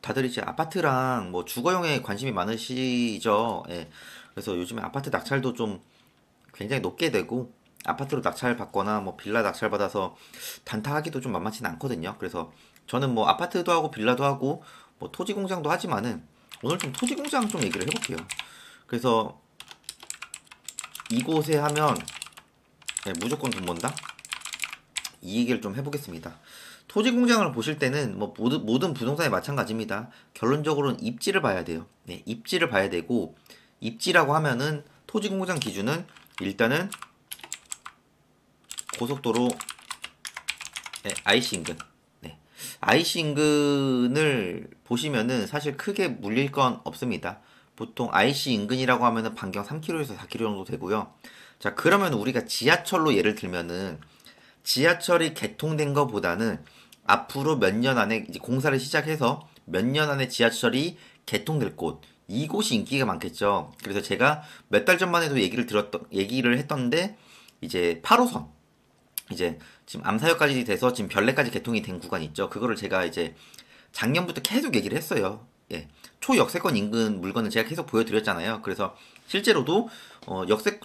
다들 이제 아파트랑 뭐 주거용에 관심이 많으시죠? 예. 그래서 요즘에 아파트 낙찰도 좀 굉장히 높게 되고 아파트로 낙찰 받거나 뭐 빌라 낙찰 받아서 단타하기도 좀 만만치는 않거든요. 그래서 저는 뭐 아파트도 하고 빌라도 하고 뭐 토지 공장도 하지만은 오늘 좀 토지 공장 좀 얘기를 해볼게요. 그래서 이곳에 하면 무조건 돈 번다? 이 얘기를 좀 해보겠습니다. 토지 공장을 보실 때는 뭐 모든 부동산에 마찬가지입니다. 결론적으로는 입지를 봐야 돼요. 네, 입지를 봐야 되고 입지라고 하면은 토지 공장 기준은 일단은 고속도로 IC 인근. 네. IC 인근을 보시면은 사실 크게 물릴 건 없습니다. 보통 IC 인근이라고 하면은 반경 3km에서 4km 정도 되고요. 자, 그러면 우리가 지하철로 예를 들면은 지하철이 개통된 것보다는 앞으로 몇 년 안에 이제 공사를 시작해서 몇 년 안에 지하철이 개통될 곳, 이곳이 인기가 많겠죠. 그래서 제가 몇 달 전만 해도 얘기를 했던데 이제 8호선 이제 지금 암사역까지 돼서 지금 별내까지 개통이 된 구간 있죠. 그거를 제가 이제 작년부터 계속 얘기를 했어요. 예. 초역세권 인근 물건을 제가 계속 보여드렸잖아요. 그래서 실제로도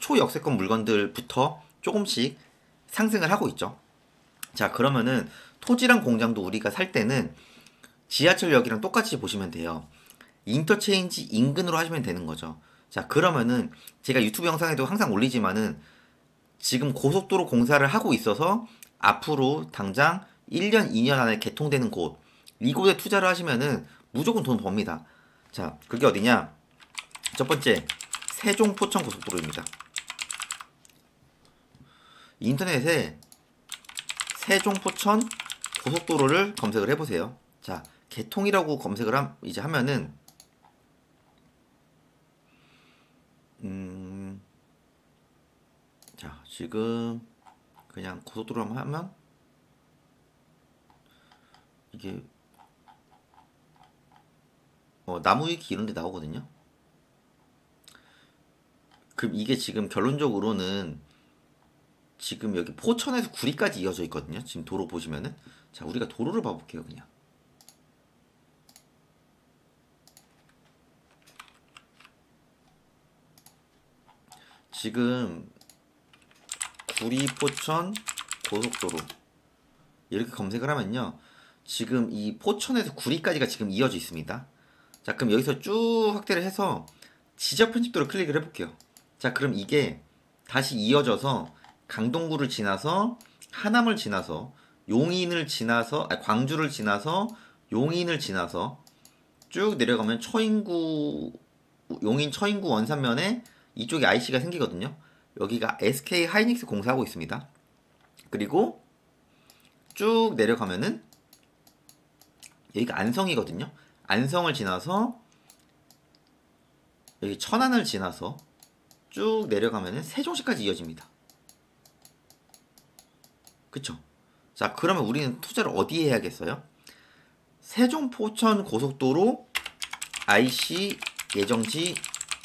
초역세권 물건들부터 조금씩 상승을 하고 있죠. 자, 그러면은 토지랑 공장도 우리가 살 때는 지하철역이랑 똑같이 보시면 돼요. 인터체인지 인근으로 하시면 되는 거죠. 자, 그러면은 제가 유튜브 영상에도 항상 올리지만은 지금 고속도로 공사를 하고 있어서 앞으로 당장 1년, 2년 안에 개통되는 곳, 이곳에 투자를 하시면은 무조건 돈 법니다. 자, 그게 어디냐? 첫 번째, 세종 포천 고속도로입니다. 인터넷에 세종 포천 고속도로를 검색을 해보세요. 자, 개통이라고 검색을 하면은 자, 지금 그냥 고속도로만 하면 이게 나무위키 이런 데 나오거든요. 그럼 이게 지금 결론적으로는 지금 여기 포천에서 구리까지 이어져 있거든요. 지금 도로 보시면은. 자, 우리가 도로를 봐볼게요, 그냥. 지금 구리 포천 고속도로 이렇게 검색을 하면요. 지금 이 포천에서 구리까지가 지금 이어져 있습니다. 자, 그럼 여기서 쭉 확대를 해서 지적 편집도를 클릭을 해볼게요. 자, 그럼 이게 다시 이어져서 강동구를 지나서 하남을 지나서 용인을 지나서 광주를 지나서 용인을 지나서 쭉 내려가면 용인 처인구 원산면에 이쪽에 IC가 생기거든요. 여기가 SK 하이닉스 공사하고 있습니다. 그리고 쭉 내려가면은 여기가 안성이거든요. 안성을 지나서 여기 천안을 지나서 쭉 내려가면은 세종시까지 이어집니다. 그쵸? 자, 그러면 우리는 투자를 어디에 해야겠어요? 세종 포천 고속도로 IC 예정지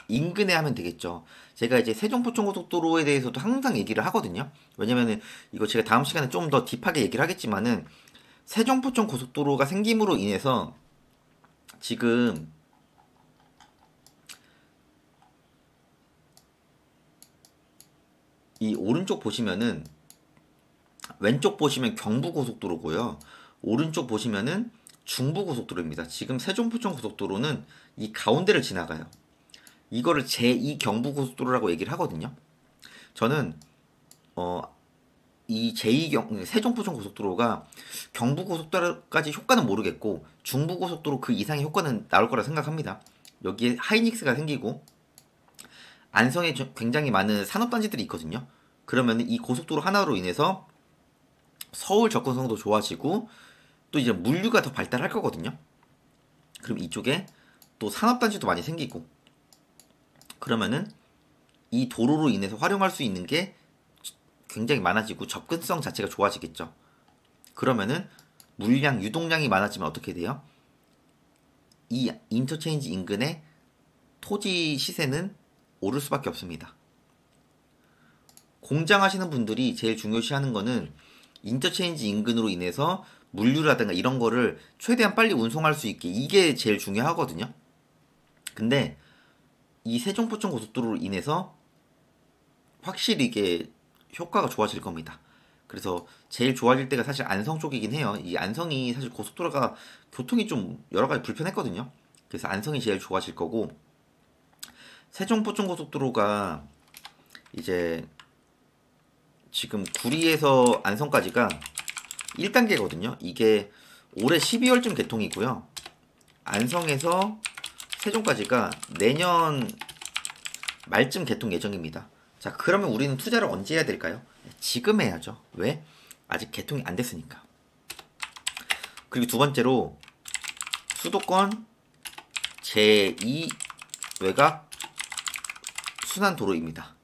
인근에 하면 되겠죠. 제가 이제 세종 포천 고속도로에 대해서도 항상 얘기를 하거든요. 왜냐면은 이거 제가 다음 시간에 좀 더 딥하게 얘기를 하겠지만은 세종 포천 고속도로가 생김으로 인해서 지금 이 오른쪽 보시면은 왼쪽 보시면 경부고속도로고요. 오른쪽 보시면은 중부고속도로입니다. 지금 세종포천 고속도로는 이 가운데를 지나가요. 이거를 제2 경부고속도로라고 얘기를 하거든요. 저는 이 제2 세종포천 고속도로가 경부고속도로까지 효과는 모르겠고 중부고속도로 그 이상의 효과는 나올 거라 생각합니다. 여기에 하이닉스가 생기고 안성에 굉장히 많은 산업단지들이 있거든요. 그러면 이 고속도로 하나로 인해서 서울 접근성도 좋아지고 또 이제 물류가 더 발달할 거거든요. 그럼 이쪽에 또 산업단지도 많이 생기고 그러면은 이 도로로 인해서 활용할 수 있는 게 굉장히 많아지고 접근성 자체가 좋아지겠죠. 그러면은 물량, 유동량이 많아지면 어떻게 돼요? 이 인터체인지 인근의 토지 시세는 오를 수밖에 없습니다. 공장 하시는 분들이 제일 중요시하는 거는 인터체인지 인근으로 인해서 물류라든가 이런 거를 최대한 빨리 운송할 수 있게 이게 제일 중요하거든요. 근데 이 세종포천 고속도로로 인해서 확실히 이게 효과가 좋아질 겁니다. 그래서 제일 좋아질 때가 사실 안성 쪽이긴 해요. 이 안성이 사실 고속도로가 교통이 좀 여러 가지 불편했거든요. 그래서 안성이 제일 좋아질 거고 세종포천 고속도로가 이제 지금 구리에서 안성까지가 1단계거든요. 이게 올해 12월쯤 개통이고요. 안성에서 세종까지가 내년 말쯤 개통 예정입니다. 자, 그러면 우리는 투자를 언제 해야 될까요? 지금 해야죠. 왜? 아직 개통이 안 됐으니까. 그리고 두 번째로 수도권 제2 외곽 순환도로입니다.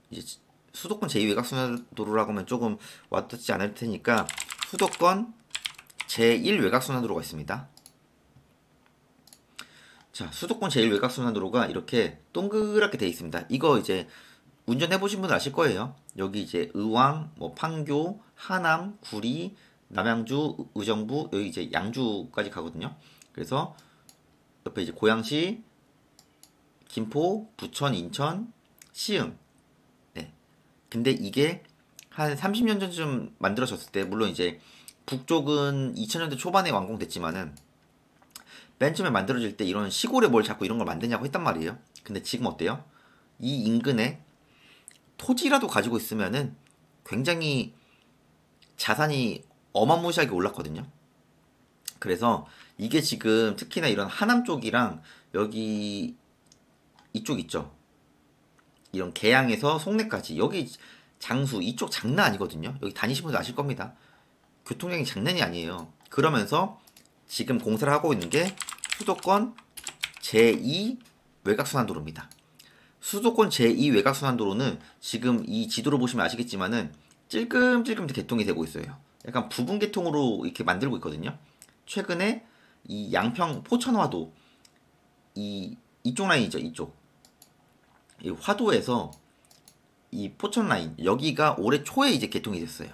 이제 수도권 제2 외곽 순환도로라고 하면 조금 와닿지 않을 테니까 수도권 제1 외곽 순환도로가 있습니다. 자, 수도권 제1 외곽 순환도로가 이렇게 동그랗게 되어 있습니다. 이거 이제 운전해 보신 분은 아실 거예요. 여기 이제 의왕, 뭐 판교, 하남, 구리, 남양주, 의정부, 여기 이제 양주까지 가거든요. 그래서 옆에 이제 고양시, 김포, 부천, 인천, 시흥. 네. 근데 이게 한 30년 전쯤 만들어졌을 때, 물론 이제 북쪽은 2000년대 초반에 완공됐지만은 맨 처음에 만들어질 때 이런 시골에 뭘 자꾸 이런 걸 만드냐고 했단 말이에요. 근데 지금 어때요? 이 인근에 토지라도 가지고 있으면은 굉장히 자산이 어마무시하게 올랐거든요. 그래서 이게 지금 특히나 이런 하남 쪽이랑 여기 이쪽 있죠. 이런 계양에서 송내까지 여기 장수 이쪽 장난 아니거든요. 여기 다니시는 분들 아실 겁니다. 교통량이 장난이 아니에요. 그러면서 지금 공사를 하고 있는 게 수도권 제2 외곽순환도로입니다. 수도권 제2 외곽순환도로는 지금 이 지도로 보시면 아시겠지만은 찔끔찔끔 개통이 되고 있어요. 약간 부분 개통으로 이렇게 만들고 있거든요. 최근에 이 양평 포천화도 이쪽 라인이죠. 이쪽 이 화도에서 이 포천 라인 여기가 올해 초에 이제 개통이 됐어요.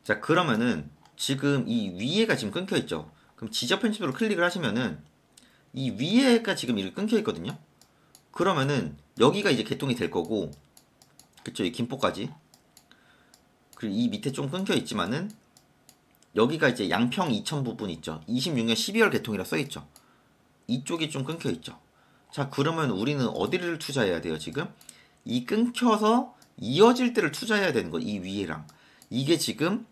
자, 그러면은 지금 이 위에가 지금 끊겨 있죠. 그럼 지적 편집으로 클릭을 하시면은 이 위에가 지금 이렇게 끊겨 있거든요. 그러면은 여기가 이제 개통이 될 거고, 그쵸? 이 김포까지. 그리고 이 밑에 좀 끊겨 있지만은 여기가 이제 양평 이천 부분 있죠. 26년 12월 개통이라 써 있죠. 이쪽이 좀 끊겨 있죠. 자, 그러면 우리는 어디를 투자해야 돼요, 지금? 이 끊겨서 이어질 때를 투자해야 되는 거, 이 위에랑. 이게 지금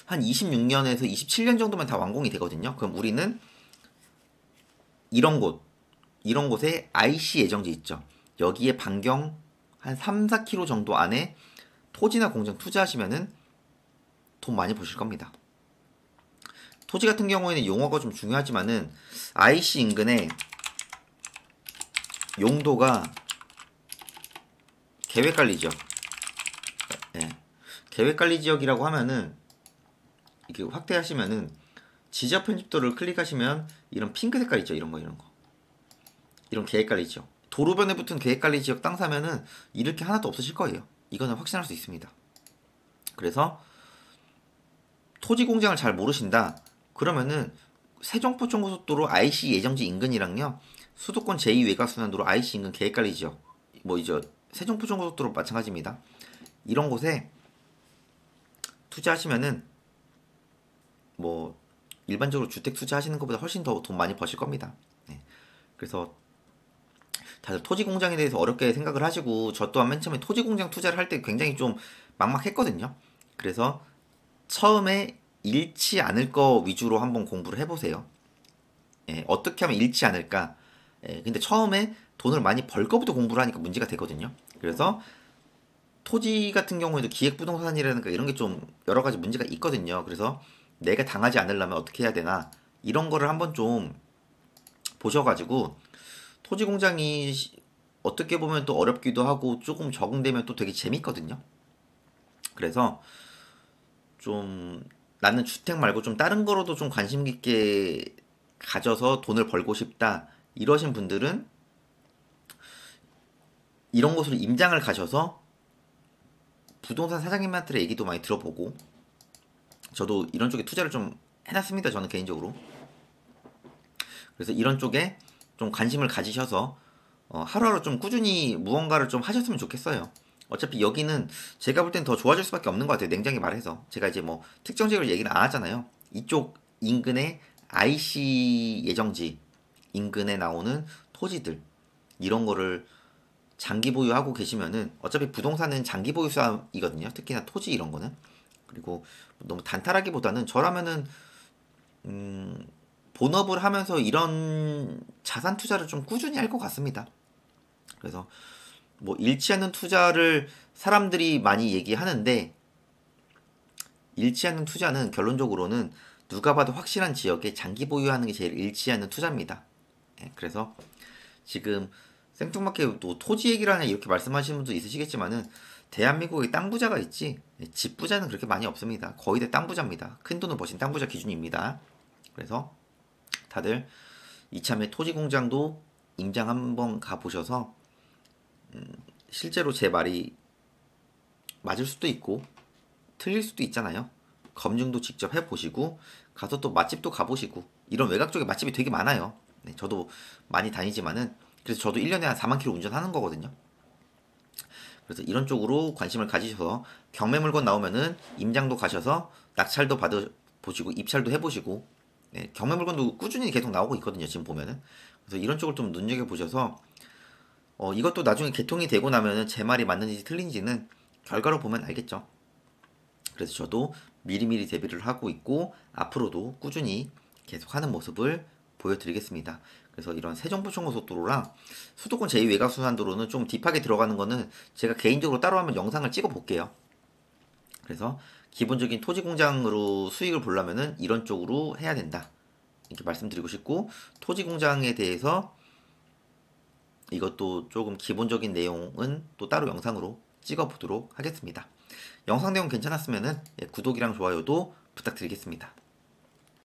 한 26년에서 27년 정도면 다 완공이 되거든요. 그럼 우리는 이런 곳에 IC 예정지 있죠. 여기에 반경 한 3, 4km 정도 안에 토지나 공장 투자하시면은 돈 많이 버실 겁니다. 토지 같은 경우에는 용어가 좀 중요하지만은 IC 인근에 용도가 계획관리지역. 네. 계획관리지역이라고 하면은 이렇게 확대하시면은 지적 편집도를 클릭하시면 이런 핑크 색깔 있죠. 이런 거. 이런 계획관리지역. 도로변에 붙은 계획관리지역 땅 사면은 잃을 게 하나도 없으실 거예요. 이거는 확신할 수 있습니다. 그래서 토지 공장을 잘 모르신다. 그러면은 세종포천고속도로 IC 예정지 인근이랑요. 수도권 제2 외곽순환도로 IC 인근 계획관리지역. 뭐 이제 세종포천고속도로 마찬가지입니다. 이런 곳에 투자하시면은 뭐 일반적으로 주택 투자하시는 것보다 훨씬 더 돈 많이 버실 겁니다. 네. 그래서 다들 토지 공장에 대해서 어렵게 생각을 하시고 저 또한 맨 처음에 토지 공장 투자를 할 때 굉장히 좀 막막했거든요. 그래서 처음에 잃지 않을 거 위주로 한번 공부를 해보세요. 예, 어떻게 하면 잃지 않을까? 예, 근데 처음에 돈을 많이 벌 거부터 공부를 하니까 문제가 되거든요. 그래서 토지 같은 경우에도 기획부동산이라든가 이런 게 좀 여러 가지 문제가 있거든요. 그래서 내가 당하지 않으려면 어떻게 해야 되나 이런 거를 한번 좀 보셔가지고 토지 공장이 어떻게 보면 또 어렵기도 하고 조금 적응되면 또 되게 재밌거든요. 그래서 좀 나는 주택 말고 좀 다른 거로도 좀 관심 깊게 가져서 돈을 벌고 싶다 이러신 분들은 이런 곳으로 임장을 가셔서 부동산 사장님한테 얘기도 많이 들어보고 저도 이런 쪽에 투자를 좀 해놨습니다. 저는 개인적으로. 그래서 이런 쪽에 좀 관심을 가지셔서 하루하루 좀 꾸준히 무언가를 좀 하셨으면 좋겠어요. 어차피 여기는 제가 볼 땐 더 좋아질 수밖에 없는 것 같아요. 냉정히 말해서. 제가 이제 뭐 특정 지역을 얘기를 안 하잖아요. 이쪽 인근의 IC 예정지 인근에 나오는 토지들 이런 거를 장기 보유하고 계시면은 어차피 부동산은 장기 보유사이거든요. 특히나 토지 이런 거는. 그리고 너무 단타라기보다는 저라면은 본업을 하면서 이런 자산 투자를 좀 꾸준히 할 것 같습니다. 그래서 뭐 잃지 않는 투자를 사람들이 많이 얘기하는데 잃지 않는 투자는 결론적으로는 누가 봐도 확실한 지역에 장기 보유하는 게 제일 잃지 않는 투자입니다. 예, 그래서 지금 생뚱맞게 또 토지 얘기를 하냐 이렇게 말씀하시는 분도 있으시겠지만은 대한민국에 땅 부자가 있지 집 부자는 그렇게 많이 없습니다. 거의 다 땅 부자입니다. 큰 돈을 버신 땅 부자 기준입니다. 그래서 다들 이참에 토지 공장도 임장 한번 가보셔서 실제로 제 말이 맞을 수도 있고 틀릴 수도 있잖아요. 검증도 직접 해보시고 가서 또 맛집도 가보시고 이런 외곽 쪽에 맛집이 되게 많아요. 네, 저도 많이 다니지만은 그래서 저도 1년에 한 4만 킬로 운전하는 거거든요. 그래서 이런 쪽으로 관심을 가지셔서 경매 물건 나오면은 임장도 가셔서 낙찰도 받아보시고 입찰도 해보시고 네, 경매 물건도 꾸준히 계속 나오고 있거든요. 지금 보면은 그래서 이런 쪽을 좀 눈여겨보셔서 이것도 나중에 개통이 되고 나면은 제 말이 맞는지 틀린지는 결과로 보면 알겠죠. 그래서 저도 미리미리 대비를 하고 있고 앞으로도 꾸준히 계속하는 모습을 보여드리겠습니다. 그래서 이런 세종부총고속도로랑 수도권 제2외곽순환도로는 좀 딥하게 들어가는 거는 제가 개인적으로 따로 한번 영상을 찍어 볼게요. 그래서 기본적인 토지 공장으로 수익을 보려면은 이런 쪽으로 해야 된다. 이렇게 말씀드리고 싶고 토지 공장에 대해서 이것도 조금 기본적인 내용은 또 따로 영상으로 찍어 보도록 하겠습니다. 영상 내용 괜찮았으면 구독이랑 좋아요도 부탁드리겠습니다.